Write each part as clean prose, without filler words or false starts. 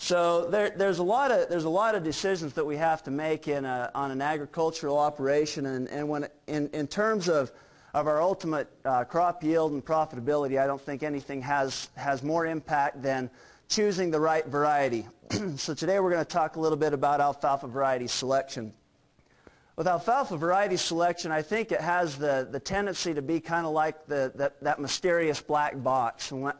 So there's a lot of decisions that we have to make on an agricultural operation, and when in terms of our ultimate crop yield and profitability, I don't think anything has more impact than choosing the right variety. So today we're going to talk a little bit about alfalfa variety selection. With alfalfa variety selection, I think it has the tendency to be kind of like that mysterious black box. And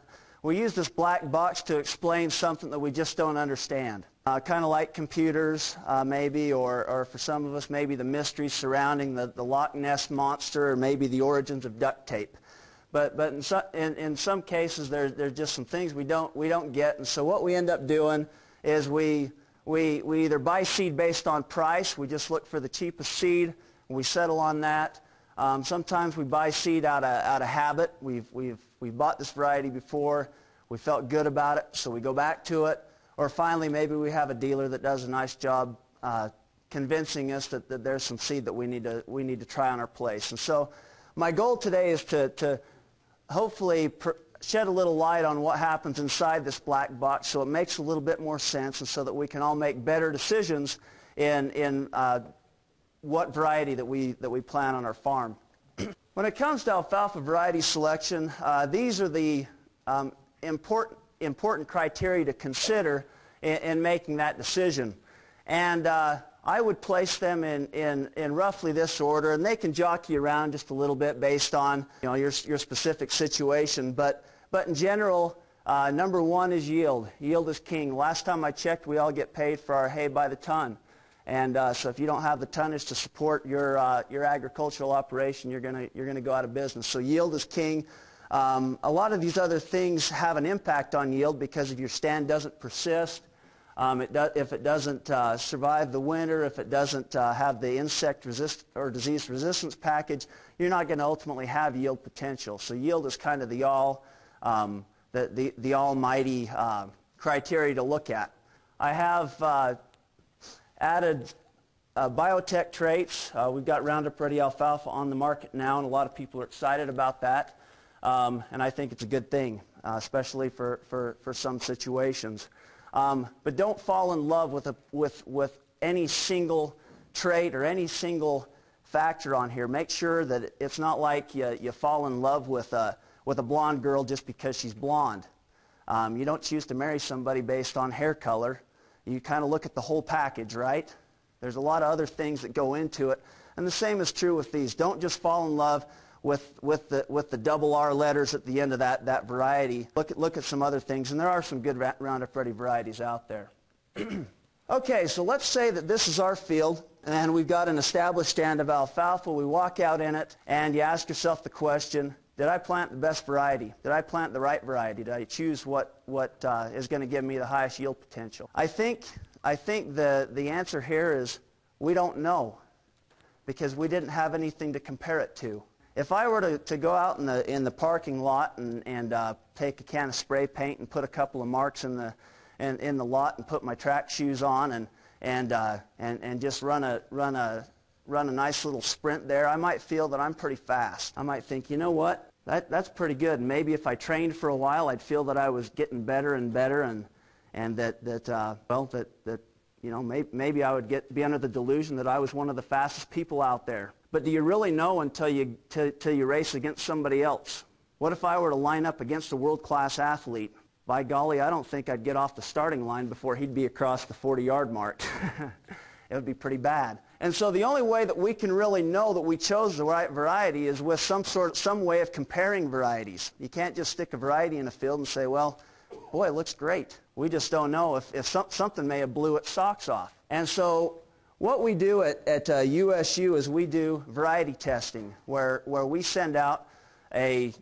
we use this black box to explain something that we just don't understand. Kind of like computers, maybe, or for some of us, maybe the mystery surrounding the Loch Ness Monster, or maybe the origins of duct tape. But in some cases, there's just some things we don't get. And so what we end up doing is we either buy seed based on price. We just look for the cheapest seed, and we settle on that. Sometimes we buy seed out of habit. We've bought this variety before. We felt good about it, so we go back to it. Or finally, maybe we have a dealer that does a nice job convincing us that there's some seed that we need to try on our place. And so my goal today is to hopefully shed a little light on what happens inside this black box, so it makes a little bit more sense, and so that we can all make better decisions in what variety that we plant on our farm. When it comes to alfalfa variety selection, these are the important criteria to consider in making that decision. And I would place them in roughly this order, and they can jockey around just a little bit based on your specific situation. But in general, number one is yield. Yield is king. Last time I checked, we all get paid for our hay by the ton. And so if you don't have the tonnage to support your agricultural operation, you're gonna go out of business. So yield is king. A lot of these other things have an impact on yield because if your stand doesn't persist, if it doesn't survive the winter, if it doesn't have the insect or disease resistance package, you're not going to ultimately have yield potential. So yield is kind of the almighty criteria to look at. I have added biotech traits. We've got Roundup Ready alfalfa on the market now, and a lot of people are excited about that. And I think it's a good thing, especially for some situations. But don't fall in love with any single trait or any single factor on here. Make sure that it's not like you fall in love with a blonde girl just because she's blonde. You don't choose to marry somebody based on hair color. You kind of look at the whole package, right? There's a lot of other things that go into it. And the same is true with these. Don't just fall in love with the double R letters at the end of that variety. Look at some other things, and there are some good Roundup Ready varieties out there. Okay, so let's say that this is our field, and we've got an established stand of alfalfa. We walk out in it, and you ask yourself the question, did I plant the best variety? Did I plant the right variety? Did I choose what is going to give me the highest yield potential? I think the answer here is we don't know, because we didn't have anything to compare it to. If I were to go out in the parking lot and take a can of spray paint and put a couple of marks in the lot and put my track shoes on and just run a nice little sprint there, I might feel that I'm pretty fast. I might think, you know what, that's pretty good. And maybe if I trained for a while, I'd feel that I was getting better and better, and that maybe I would be under the delusion that I was one of the fastest people out there. But do you really know until you race against somebody else? What if I were to line up against a world-class athlete? By golly, I don't think I'd get off the starting line before he'd be across the 40-yard mark. It would be pretty bad. And so the only way that we can really know that we chose the right variety is with some way of comparing varieties. You can't just stick a variety in a field and say, well, boy, it looks great. We just don't know if something may have blew its socks off. And so what we do at USU is we do variety testing, where we send out a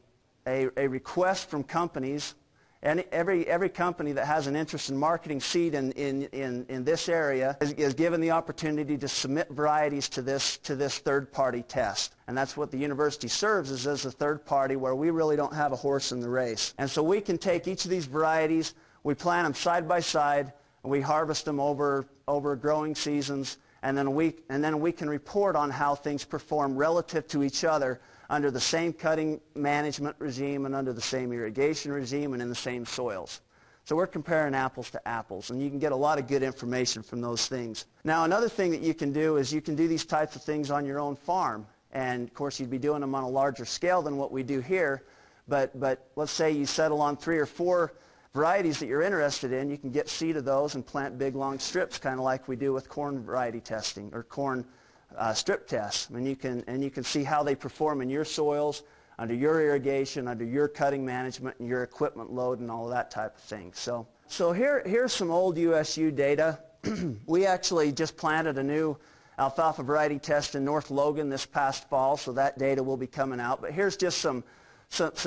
request from companies, and every company that has an interest in marketing seed in this area is given the opportunity to submit varieties to this third-party test. And that's what the university serves as a third party, where we really don't have a horse in the race. And so we can take each of these varieties, we plant them side by side, and we harvest them over growing seasons, and then we can report on how things perform relative to each other under the same cutting management regime and under the same irrigation regime and in the same soils. So we're comparing apples to apples, and you can get a lot of good information from those things. Now, another thing that you can do is you can do these types of things on your own farm. And, of course, you'd be doing them on a larger scale than what we do here. But let's say you settle on 3 or 4 varieties that you're interested in. You can get seed of those and plant big, long strips, kind of like we do with corn variety testing or corn strip tests. And you can see how they perform in your soils, under your irrigation, under your cutting management, and your equipment load, and all of that type of thing. So here's some old USU data. We actually just planted a new alfalfa variety test in North Logan this past fall, so that data will be coming out. But here's just some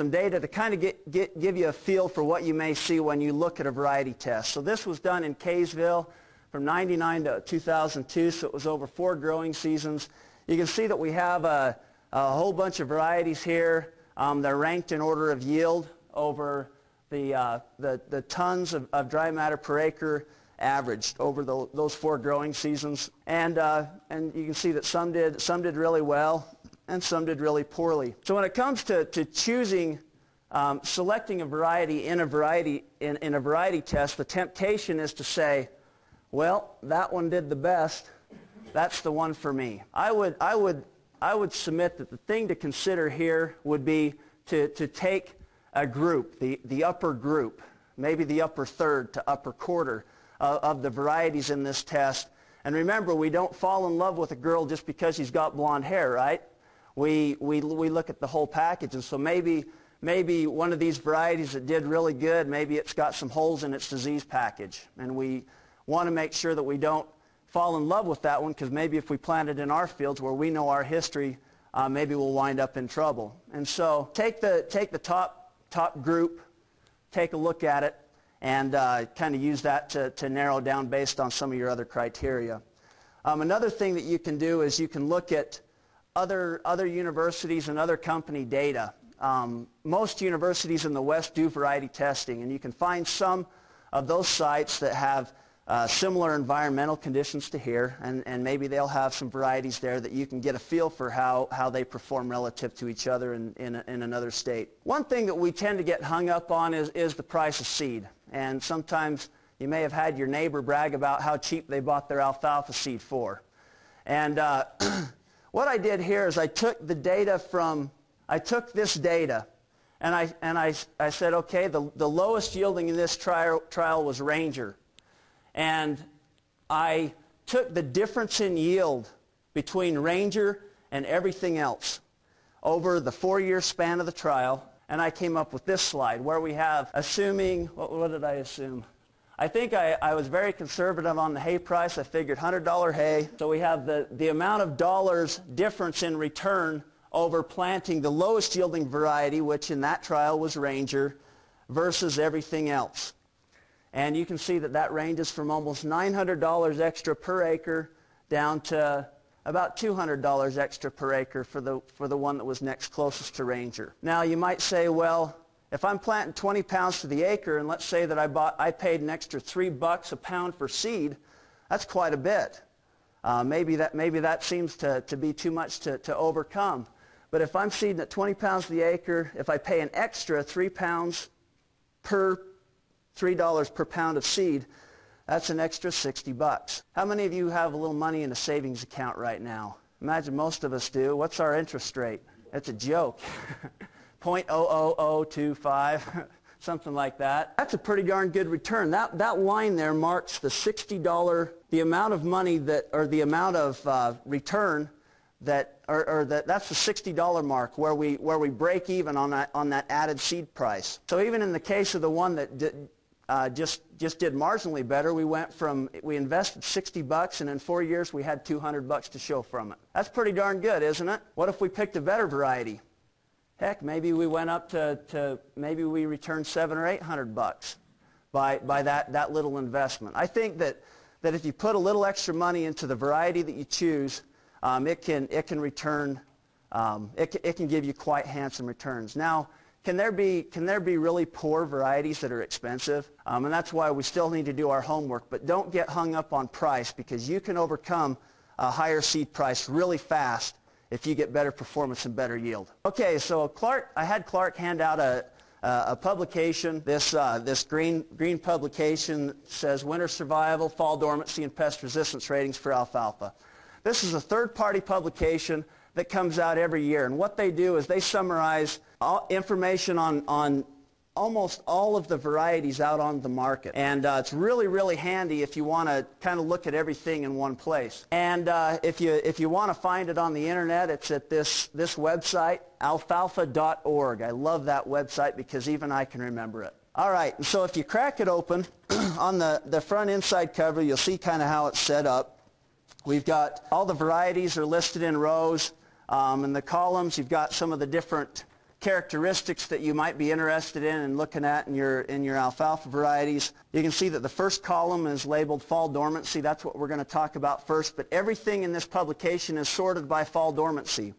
data to kind of give you a feel for what you may see when you look at a variety test. So this was done in Kaysville from 99 to 2002, so it was over 4 growing seasons. You can see that we have a whole bunch of varieties here. They're ranked in order of yield over the tons of dry matter per acre averaged over those 4 growing seasons. And you can see that some did really well and some did really poorly. So when it comes to choosing, selecting a variety in a variety test, the temptation is to say, well, that one did the best. That's the one for me. I would submit that the thing to consider here would be to take a group, the upper group, maybe the upper third to upper quarter of the varieties in this test. And remember, we don't fall in love with a girl just because she's got blonde hair, right? We look at the whole package. And so maybe one of these varieties that did really good, maybe it's got some holes in its disease package. And we want to make sure that we don't fall in love with that one, because maybe if we plant it in our fields where we know our history, maybe we'll wind up in trouble. And so take the top group, take a look at it, and kind of use that to narrow down based on some of your other criteria. Another thing that you can do is you can look at other universities and other company data. Most universities in the West do variety testing, and you can find some of those sites that have similar environmental conditions to here, and maybe they'll have some varieties there that you can get a feel for how they perform relative to each other in another state. One thing that we tend to get hung up on is the price of seed. And sometimes you may have had your neighbor brag about how cheap they bought their alfalfa seed for. And what I did here is I took this data, and I said, okay, the lowest yielding in this trial was Ranger. And I took the difference in yield between Ranger and everything else over the 4-year span of the trial, and I came up with this slide where we have, assuming, what did I assume? I think I was very conservative on the hay price. I figured $100 hay. So we have the amount of dollars difference in return over planting the lowest yielding variety, which in that trial was Ranger, versus everything else. And you can see that ranges from almost $900 extra per acre down to about $200 extra per acre for the one that was next closest to Ranger. Now you might say, well, if I'm planting 20 pounds to the acre, and let's say that I paid an extra $3 a pound for seed, that's quite a bit. Maybe that seems to be too much to overcome. But if I'm seeding at 20 pounds to the acre, if I pay an extra $3 per pound of seed, that's an extra $60. How many of you have a little money in a savings account right now? Imagine most of us do. What's our interest rate? It's a joke. 0.00025, something like that. That's a pretty darn good return. That line there marks the $60, the amount of money or the amount of return that's the $60 mark where we break even on that added seed price. So even in the case of the one that just did marginally better, we invested $60, and in 4 years we had $200 to show from it. That's pretty darn good, isn't it? What if we picked a better variety? Heck, maybe we went up to maybe we returned $700 or $800 by that little investment. I think that if you put a little extra money into the variety that you choose, it can return, it can give you quite handsome returns. Now, can there be really poor varieties that are expensive? And that's why we still need to do our homework. But don't get hung up on price, because you can overcome a higher seed price really fast if you get better performance and better yield. Okay, so I had Clark hand out a publication. This green publication says Winter Survival, Fall Dormancy, and Pest Resistance Ratings for Alfalfa. This is a third-party publication that comes out every year, and what they do is they summarize information on almost all of the varieties out on the market, and it's really handy if you want to kind of look at everything in one place. And if you want to find it on the internet, it's at this website, alfalfa.org. I love that website because even I can remember it. All right, and so if you crack it open, on the front inside cover, you'll see kind of how it's set up. We've got all the varieties are listed in rows. In the columns, you've got some of the different characteristics that you might be interested in and looking at in your alfalfa varieties. You can see that the first column is labeled Fall Dormancy. That's what we're going to talk about first. But everything in this publication is sorted by Fall Dormancy.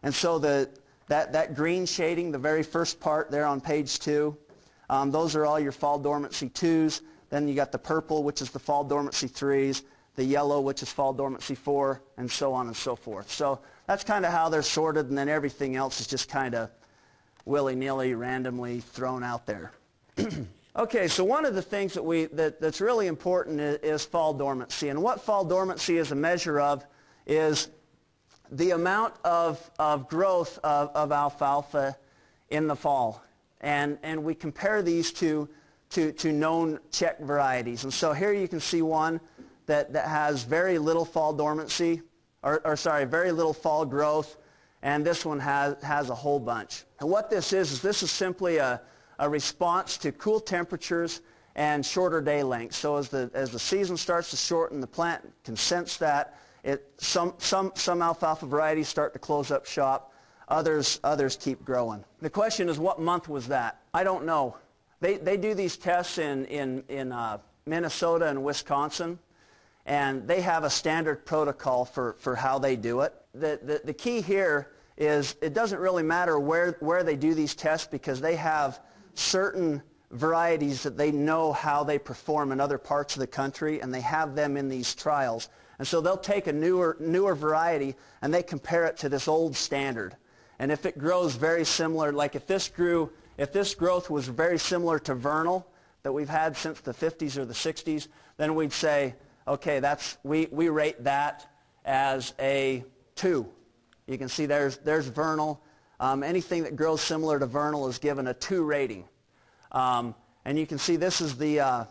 And so that green shading, the very first part there on page 2, those are all your Fall Dormancy 2s. Then you got the purple, which is the Fall Dormancy 3s, the yellow, which is Fall Dormancy 4, and so on and so forth. So that's kind of how they're sorted, and then everything else is just kind of willy-nilly, randomly thrown out there. Okay, so one of the things that's really important is fall dormancy. And what fall dormancy is a measure of is the amount of growth of alfalfa in the fall. And we compare these to known Czech varieties. And so here you can see one that has very little fall dormancy, very little fall growth, and this one has a whole bunch. And what this is simply a response to cool temperatures and shorter day lengths. So as the season starts to shorten, the plant can sense that. Some alfalfa varieties start to close up shop. Others keep growing. The question is, what month was that? I don't know. They do these tests in Minnesota and Wisconsin, and they have a standard protocol for how they do it. The key here is it doesn't really matter where they do these tests, because they have certain varieties that they know how they perform in other parts of the country, and they have them in these trials. And so they'll take a newer variety and they compare it to this old standard. And if it grows very similar, like if this growth was very similar to vernal that we've had since the 50s or the 60s, then we'd say, okay, we rate that as a 2. You can see there's vernal. Anything that grows similar to vernal is given a 2 rating. And you can see this is the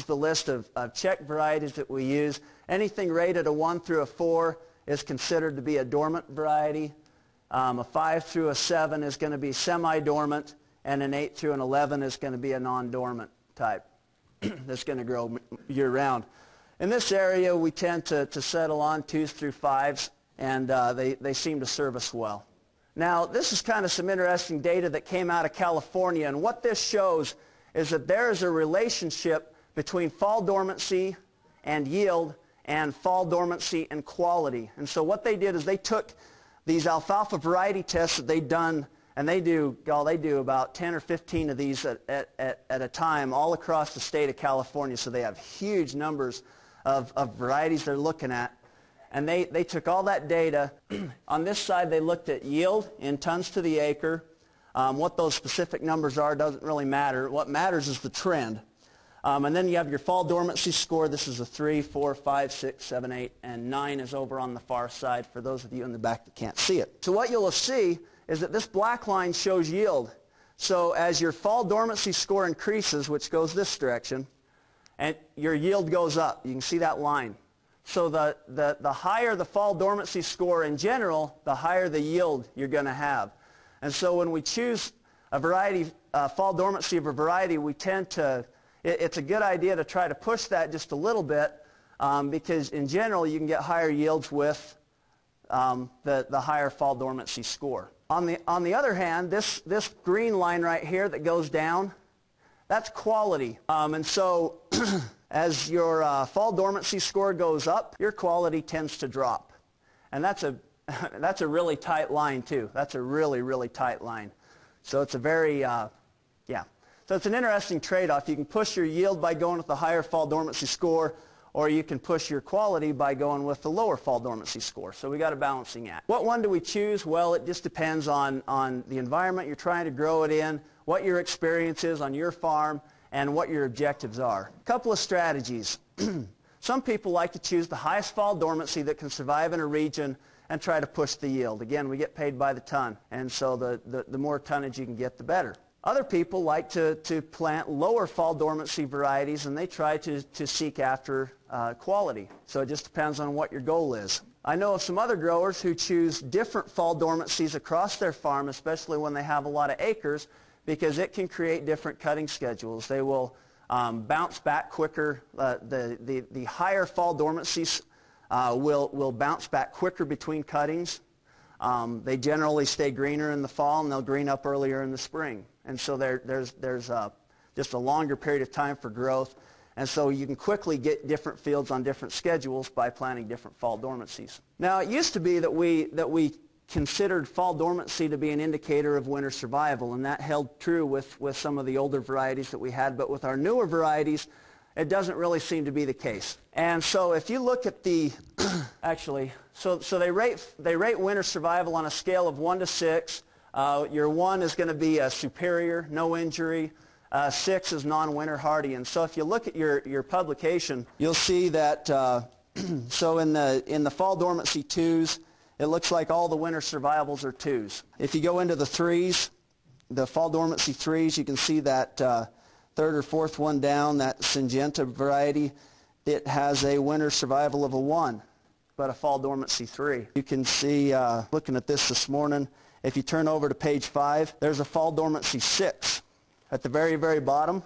list of Czech varieties that we use. Anything rated a 1 through a 4 is considered to be a dormant variety. A 5 through a 7 is going to be semi-dormant, and an 8 through an 11 is going to be a non-dormant type that's going to grow year-round. In this area, we tend to settle on 2s through 5s, and they seem to serve us well. Now, this is kind of some interesting data that came out of California, and what this shows is that there is a relationship between fall dormancy and yield and fall dormancy and quality. And so what they did is they took these alfalfa variety tests that they'd done, and they do about 10 or 15 of these at a time all across the state of California. So they have huge numbers of varieties they're looking at. And they took all that data. On this side, they looked at yield in tons to the acre. What those specific numbers are doesn't really matter. What matters is the trend. And then you have your fall dormancy score. This is a 3, 4, 5, 6, 7, 8, and 9 is over on the far side for those of you in the back that can't see it. So what you'll see is that this black line shows yield. So as your fall dormancy score increases, which goes this direction, and your yield goes up. You can see that line. So the higher the fall dormancy score in general, the higher the yield you're going to have. And so when we choose a variety, fall dormancy of a variety, we tend to, it's a good idea to try to push that just a little bit, because in general you can get higher yields with the higher fall dormancy score. On the other hand, this green line right here that goes down, that's quality. And so as your fall dormancy score goes up, your quality tends to drop. And that's a really tight line too. That's a really, really tight line. So it's a very, So it's an interesting trade-off. You can push your yield by going with the higher fall dormancy score, or you can push your quality by going with the lower fall dormancy score. So we got a balancing act. What one do we choose? Well, it just depends on the environment you're trying to grow it in, what your experience is on your farm, and what your objectives are. A couple of strategies. Some people like to choose the highest fall dormancy that can survive in a region and try to push the yield. Again, we get paid by the ton, and so the more tonnage you can get, the better. Other people like to plant lower fall dormancy varieties, and they try to seek after quality. So it just depends on what your goal is. I know of some other growers who choose different fall dormancies across their farm, especially when they have a lot of acres, because it can create different cutting schedules. They will bounce back quicker. The higher fall dormancies will bounce back quicker between cuttings. They generally stay greener in the fall, and they'll green up earlier in the spring. And so there's just a longer period of time for growth. And so you can quickly get different fields on different schedules by planting different fall dormancies. Now, it used to be that we considered fall dormancy to be an indicator of winter survival, and that held true with some of the older varieties that we had. But with our newer varieties, it doesn't really seem to be the case. And so if you look at the, actually, so they rate winter survival on a scale of 1 to 6. Your 1 is going to be superior, no injury. 6 is non-winter hardy. And so if you look at your publication, you'll see that, so in the fall dormancy 2s, it looks like all the winter survivals are 2s. If you go into the 3s, the fall dormancy 3s, you can see that third or fourth one down, that Syngenta variety, it has a winter survival of a 1, but a fall dormancy 3. You can see, looking at this morning, if you turn over to page 5, there's a fall dormancy 6 at the very, very bottom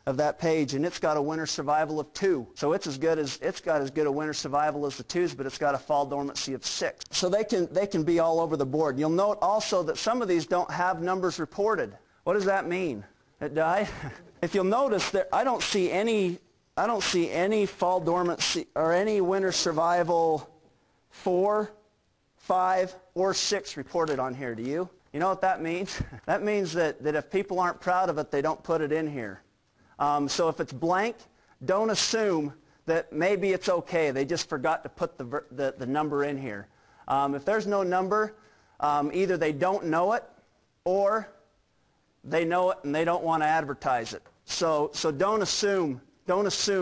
of that page, and it's got a winter survival of 2. So it's got as good a winter survival as the 2s, but it's got a fall dormancy of 6. So they can be all over the board. You'll note also that some of these don't have numbers reported. What does that mean? It died? If you'll notice that I don't see any fall dormancy or any winter survival 4, 5, or 6 reported on here. Do you? You know what that means? That means that if people aren't proud of it, they don't put it in here. So if it's blank, don't assume that maybe it's okay. They just forgot to put the number in here. If there's no number, either they don't know it, or they know it and they don't want to advertise it. So don't assume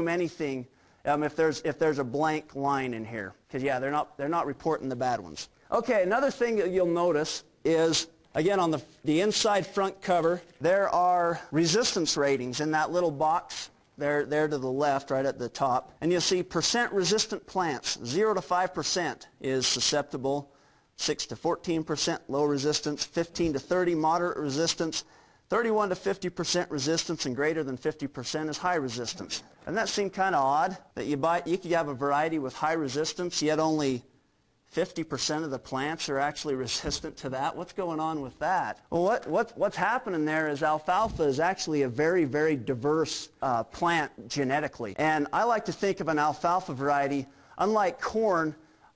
anything if there's a blank line in here, because yeah, they're not reporting the bad ones. Okay, another thing that you'll notice is, again, on the inside front cover, there are resistance ratings in that little box there to the left, right at the top. And you'll see percent resistant plants. 0 to 5% is susceptible, 6 to 14% low resistance, 15 to 30 moderate resistance, 31 to 50% resistance, and greater than 50% is high resistance. And that seemed kind of odd that you could have a variety with high resistance, yet only 50% of the plants are actually resistant to that. What's going on with that? Well, what's happening there is alfalfa is actually a very, very diverse plant genetically. And I like to think of an alfalfa variety, unlike corn,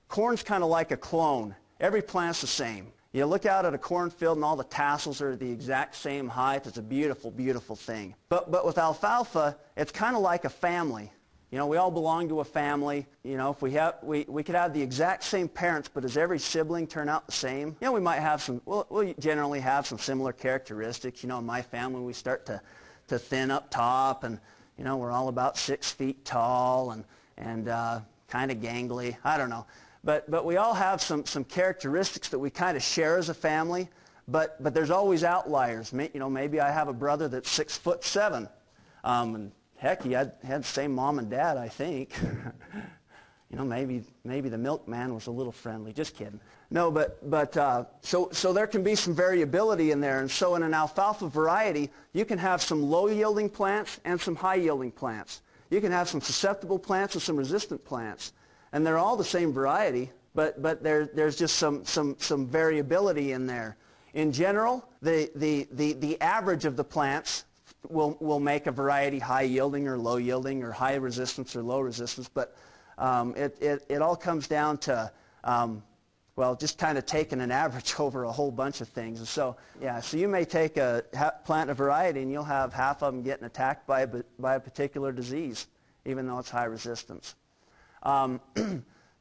corn's kind of like a clone. Every plant's the same. You look out at a cornfield and all the tassels are the exact same height. It's a beautiful, beautiful thing. But with alfalfa, it's kind of like a family. You know, we all belong to a family. You know, if we could have the exact same parents, but does every sibling turn out the same? You know, we might have we'll generally have some similar characteristics. You know, in my family, we start to thin up top, and, you know, we're all about 6 feet tall and kind of gangly. I don't know. But we all have some characteristics that we kind of share as a family, but there's always outliers. You know, maybe I have a brother that's 6'7", and heck, he had the same mom and dad, I think. You know, maybe the milkman was a little friendly. Just kidding. No, so there can be some variability in there. And so in an alfalfa variety, you can have some low-yielding plants and some high-yielding plants. You can have some susceptible plants and some resistant plants. And they're all the same variety, but there's just some variability in there. In general, the average of the plants will make a variety high yielding or low yielding, or high resistance or low resistance, but it all comes down to well, just kind of taking an average over a whole bunch of things. And so yeah, so you may take plant a variety and you'll have half of them getting attacked by a particular disease, even though it's high resistance.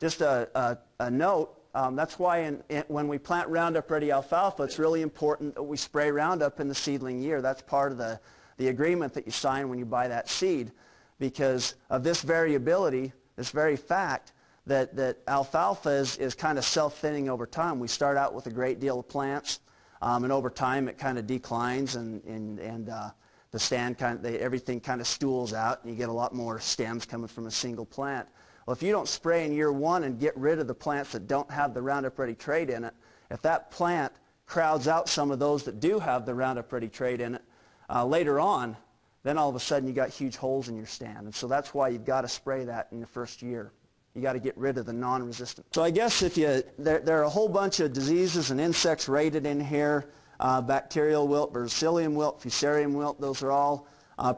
Just a note, That's why when we plant Roundup Ready alfalfa, it's really important that we spray Roundup in the seedling year. That's part of the agreement that you sign when you buy that seed, because of this variability, this very fact that alfalfa is kind of self-thinning over time. We start out with a great deal of plants, and over time it kind of declines, and the stand everything kind of stools out, and you get a lot more stems coming from a single plant. Well, if you don't spray in year one and get rid of the plants that don't have the Roundup Ready trait in it, if that plant crowds out some of those that do have the Roundup Ready trait in it, later on, then all of a sudden you got huge holes in your stand. And so that's why you've got to spray that in the first year. You got to get rid of the non-resistant. So I guess there are a whole bunch of diseases and insects rated in here. Bacterial wilt, Verticillium wilt, Fusarium wilt, those are all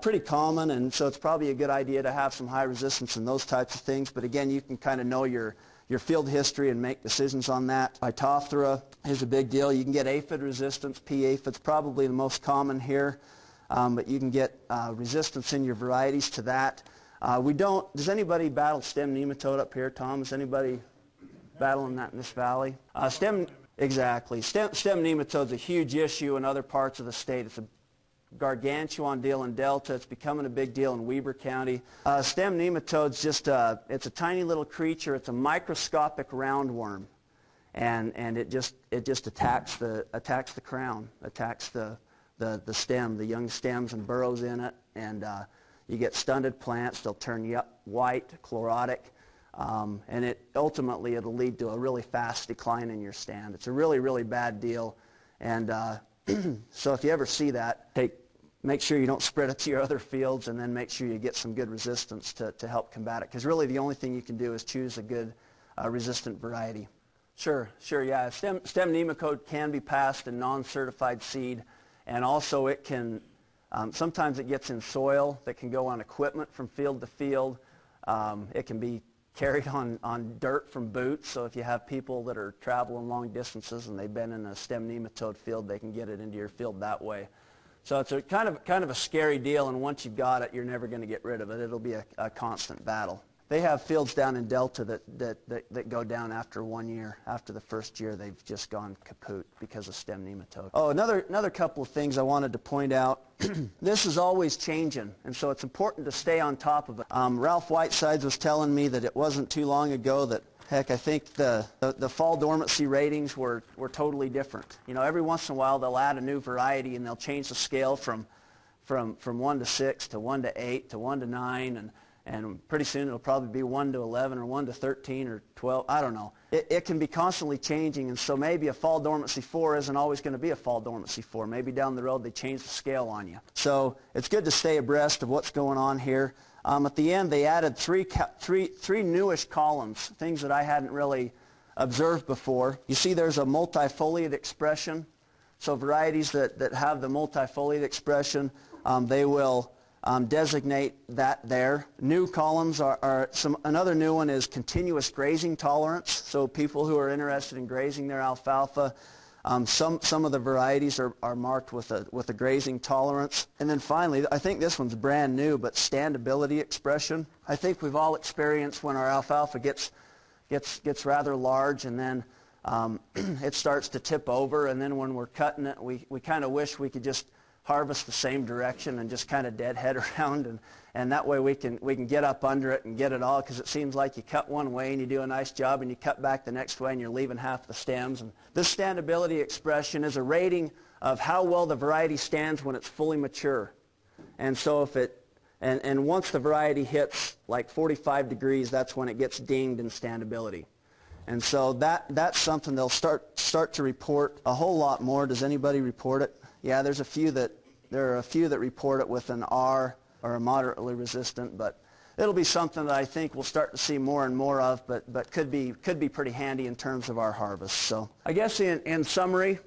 pretty common, and so it's probably a good idea to have some high resistance in those types of things. But again, you can kind of know your field history and make decisions on that. Phytophthora is a big deal. You can get aphid resistance. P. aphid's probably the most common here, but you can get resistance in your varieties to that. Does anybody battle stem nematode up here, Tom? Is anybody battling that in this valley? Exactly. Stem nematode's a huge issue in other parts of the state. It's a gargantuan deal in Delta. It's becoming a big deal in Weber County. Stem nematode's just it's a tiny little creature. It's a microscopic roundworm, and it just attacks the crown, attacks the stem, the young stems, and burrows in it, and you get stunted plants. They'll turn white, chlorotic, and ultimately it'll lead to a really fast decline in your stand. It's a really, really bad deal, and so if you ever see that, make sure you don't spread it to your other fields, and then make sure you get some good resistance to help combat it, because really the only thing you can do is choose a good resistant variety. Sure, yeah. Stem nematode can be passed in non-certified seed, and also it can, sometimes it gets in soil that can go on equipment from field to field. It can be carried on dirt from boots, so if you have people that are traveling long distances and they've been in a stem nematode field, they can get it into your field that way. So it's a kind of a scary deal, and once you've got it, you're never going to get rid of it. It'll be a constant battle. They have fields down in Delta that go down after 1 year. After the first year, they've just gone kaput because of stem nematode. Oh, another couple of things I wanted to point out. This is always changing, and so it's important to stay on top of it. Ralph Whitesides was telling me that it wasn't too long ago that, heck, I think the fall dormancy ratings were totally different. You know, every once in a while they'll add a new variety and they'll change the scale from 1 to 6 to 1 to 8 to 1 to 9, and pretty soon it'll probably be 1 to 11 or 1 to 13 or 12. I don't know. It can be constantly changing, and so maybe a fall dormancy 4 isn't always going to be a fall dormancy 4. Maybe down the road they change the scale on you. So it's good to stay abreast of what's going on here. At the end, they added three newish columns, things that I hadn't really observed before. You see there's a multifoliate expression. So varieties that have the multifoliate expression, they will designate that there. New columns another new one is continuous grazing tolerance. So people who are interested in grazing their alfalfa, some of the varieties are marked with a grazing tolerance. And then finally, I think this one's brand new, but standability expression. I think we've all experienced when our alfalfa gets rather large, and then it starts to tip over, and then when we're cutting it, we kind of wish we could just harvest the same direction and just kind of deadhead around, and that way we can get up under it and get it all, because it seems like you cut one way and you do a nice job and you cut back the next way and you're leaving half the stems. And this standability expression is a rating of how well the variety stands when it's fully mature. And so if and once the variety hits like 45 degrees, that's when it gets dinged in standability. And so that's something they'll start to report a whole lot more. Does anybody report it? Yeah, there are a few that report it with an R or a moderately resistant, but it'll be something that I think we'll start to see more and more of, but could be pretty handy in terms of our harvest. So I guess in summary,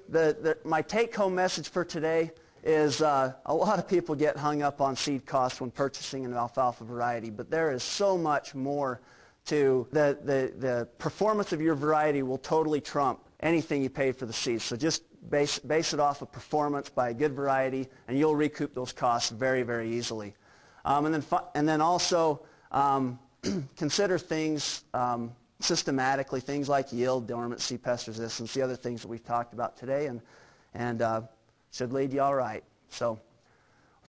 my take-home message for today is a lot of people get hung up on seed costs when purchasing an alfalfa variety, but there is so much more to the performance of your variety will totally trump anything you paid for the seeds. So just base it off of performance by a good variety, and you'll recoup those costs very, very easily. And then also consider things systematically, things like yield, dormancy, pest resistance, the other things that we've talked about today, and should lead you all right. So